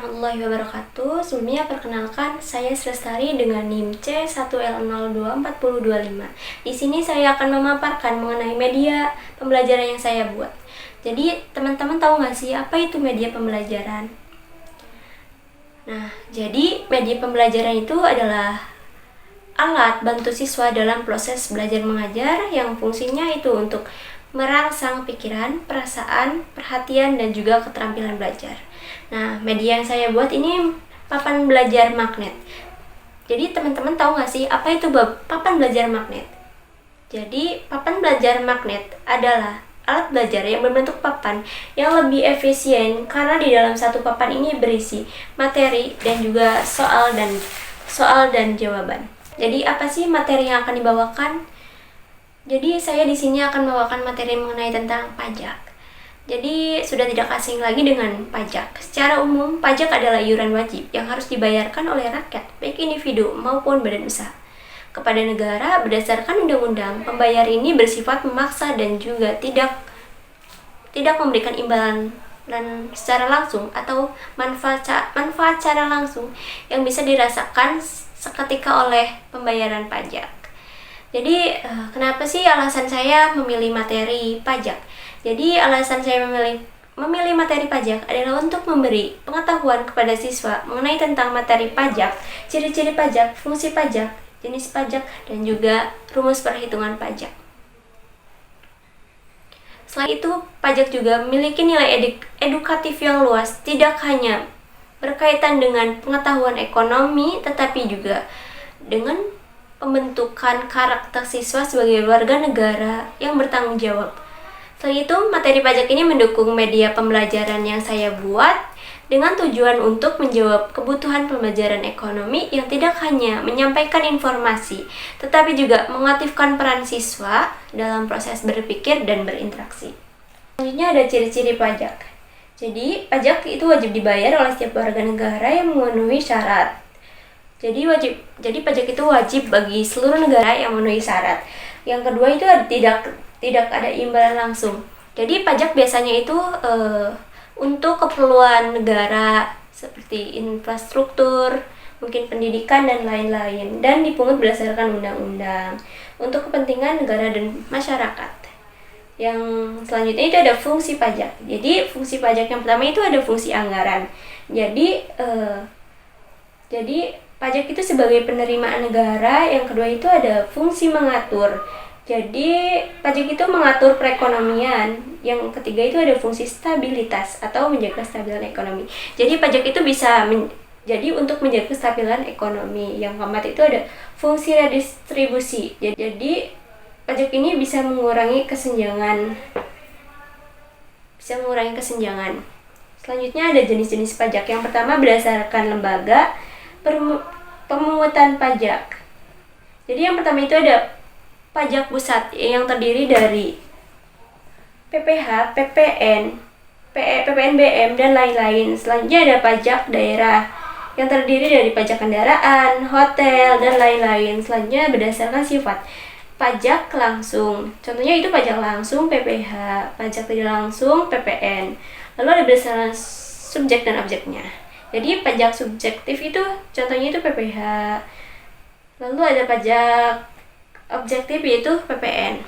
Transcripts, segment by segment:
warahmatullahi wabarakatuh. Sebelumnya perkenalkan, saya Srestari dengan NIM C1L024025. Di sini saya akan memaparkan mengenai media pembelajaran yang saya buat. Jadi teman-teman tahu nggak sih apa itu media pembelajaran? Nah, jadi media pembelajaran itu adalah alat bantu siswa dalam proses belajar mengajar yang fungsinya itu untuk merangsang pikiran, perasaan, perhatian, dan juga keterampilan belajar. Nah, media yang saya buat ini papan belajar magnet. Jadi teman-teman tahu nggak sih apa itu papan belajar magnet? Jadi papan belajar magnet adalah alat belajar yang berbentuk papan yang lebih efisien karena di dalam satu papan ini berisi materi dan juga soal dan jawaban. Jadi apa sih materi yang akan dibawakan? Jadi saya di sini akan membawakan materi mengenai tentang pajak. Jadi sudah tidak asing lagi dengan pajak. Secara umum, pajak adalah iuran wajib yang harus dibayarkan oleh rakyat, baik individu maupun badan usaha, kepada negara berdasarkan undang-undang. Pembayar ini bersifat memaksa dan juga tidak memberikan imbalan dan secara langsung atau manfaat secara langsung yang bisa dirasakan seketika oleh pembayaran pajak. Jadi kenapa sih alasan saya memilih materi pajak? Jadi alasan saya memilih materi pajak adalah untuk memberi pengetahuan kepada siswa mengenai tentang materi pajak, ciri-ciri pajak, fungsi pajak, jenis pajak, dan juga rumus perhitungan pajak. Selain itu, pajak juga memiliki nilai edukatif yang luas, tidak hanya berkaitan dengan pengetahuan ekonomi, tetapi juga dengan pembentukan karakter siswa sebagai warga negara yang bertanggung jawab. Selain itu, materi pajak ini mendukung media pembelajaran yang saya buat dengan tujuan untuk menjawab kebutuhan pembelajaran ekonomi yang tidak hanya menyampaikan informasi, tetapi juga mengaktifkan peran siswa dalam proses berpikir dan berinteraksi. Selanjutnya ada ciri-ciri pajak. Jadi, pajak itu wajib dibayar oleh setiap warga negara yang memenuhi syarat. Jadi pajak itu wajib bagi seluruh negara yang memenuhi syarat. Yang kedua itu tidak ada imbalan langsung. Jadi pajak biasanya itu untuk keperluan negara seperti infrastruktur, mungkin pendidikan dan lain-lain, dan dipungut berdasarkan undang-undang untuk kepentingan negara dan masyarakat. Yang selanjutnya itu ada fungsi pajak. Jadi fungsi pajak yang pertama itu ada fungsi anggaran. Jadi pajak itu sebagai penerimaan negara. Yang kedua itu ada fungsi mengatur. Jadi pajak itu mengatur perekonomian. Yang ketiga itu ada fungsi stabilitas atau menjaga kestabilan ekonomi. Jadi pajak itu bisa jadi untuk menjaga kestabilan ekonomi. Yang keempat itu ada fungsi redistribusi. Jadi pajak ini bisa mengurangi kesenjangan. Selanjutnya ada jenis-jenis pajak. Yang pertama berdasarkan lembaga pemungutan pajak. Jadi yang pertama itu ada pajak pusat yang terdiri dari PPH, PPN, PPNBM, dan lain-lain. Selanjutnya ada pajak daerah yang terdiri dari pajak kendaraan, hotel, dan lain-lain. Selanjutnya berdasarkan sifat pajak langsung. Contohnya itu pajak langsung PPH, pajak tidak langsung PPN. Lalu ada berdasarkan subjek dan objeknya. Jadi pajak subjektif itu contohnya itu PPH. Lalu ada pajak objektif yaitu PPN.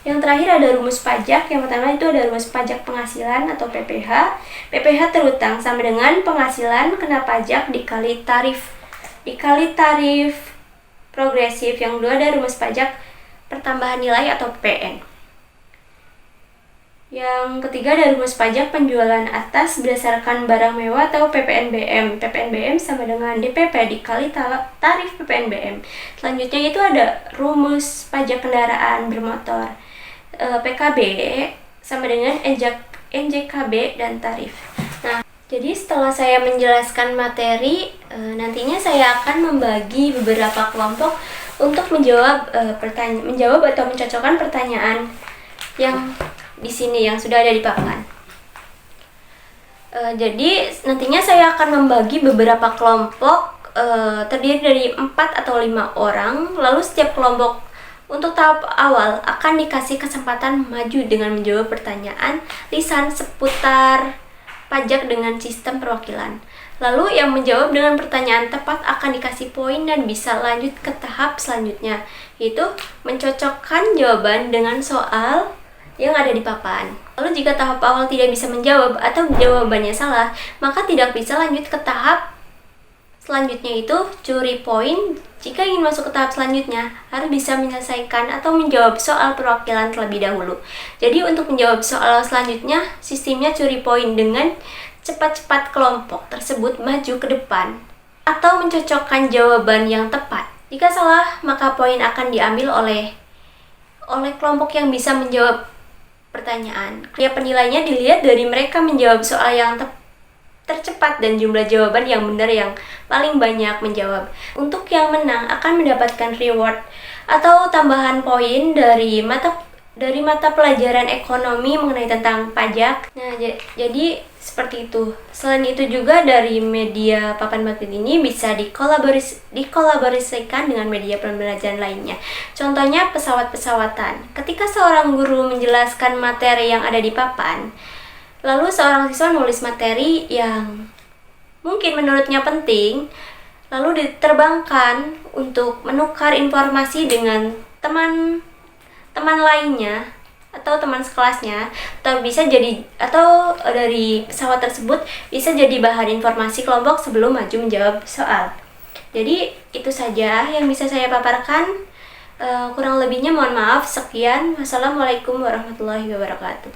Yang terakhir ada rumus pajak. Yang pertama itu ada rumus pajak penghasilan atau PPH. PPH terutang sama dengan penghasilan kena pajak dikali tarif progresif. Yang kedua ada rumus pajak pertambahan nilai atau PPN. Yang ketiga ada rumus pajak penjualan atas berdasarkan barang mewah atau PPNBM. PPNBM sama dengan DPP dikali tarif PPNBM. Selanjutnya itu ada rumus pajak kendaraan bermotor. PKB sama dengan NJKB dan tarif. Nah, jadi setelah saya menjelaskan materi, nantinya saya akan membagi beberapa kelompok untuk menjawab atau mencocokkan pertanyaan yang di sini yang sudah ada di papan. Jadi nantinya saya akan membagi beberapa kelompok terdiri dari 4 atau 5 orang. Lalu setiap kelompok untuk tahap awal akan dikasih kesempatan maju dengan menjawab pertanyaan lisan seputar pajak dengan sistem perwakilan. Lalu yang menjawab dengan pertanyaan tepat akan dikasih poin dan bisa lanjut ke tahap selanjutnya, yaitu mencocokkan jawaban dengan soal yang ada di papan. Lalu jika tahap awal tidak bisa menjawab atau jawabannya salah, maka tidak bisa lanjut ke tahap selanjutnya, itu curi poin. Jika ingin masuk ke tahap selanjutnya, harus bisa menyelesaikan atau menjawab soal perwakilan terlebih dahulu. Jadi untuk menjawab soal selanjutnya, sistemnya curi poin dengan cepat-cepat kelompok tersebut maju ke depan atau mencocokkan jawaban yang tepat. Jika salah, maka poin akan diambil oleh kelompok yang bisa menjawab pertanyaan. Ya, penilainya dilihat dari mereka menjawab soal yang tercepat dan jumlah jawaban yang benar yang paling banyak menjawab. Untuk yang menang akan mendapatkan reward atau tambahan poin dari mata pelajaran ekonomi mengenai tentang pajak. Nah, jadi seperti itu. Selain itu juga dari media papan bangkit ini bisa dikolaborasikan dengan media pembelajaran lainnya. Contohnya pesawat-pesawatan. Ketika seorang guru menjelaskan materi yang ada di papan, lalu seorang siswa nulis materi yang mungkin menurutnya penting, lalu diterbangkan untuk menukar informasi dengan teman lainnya atau teman sekelasnya, atau dari pesawat tersebut bisa jadi bahan informasi kelompok sebelum maju menjawab soal. Jadi itu saja yang bisa saya paparkan. Kurang lebihnya mohon maaf. Sekian. Wassalamualaikum warahmatullahi wabarakatuh.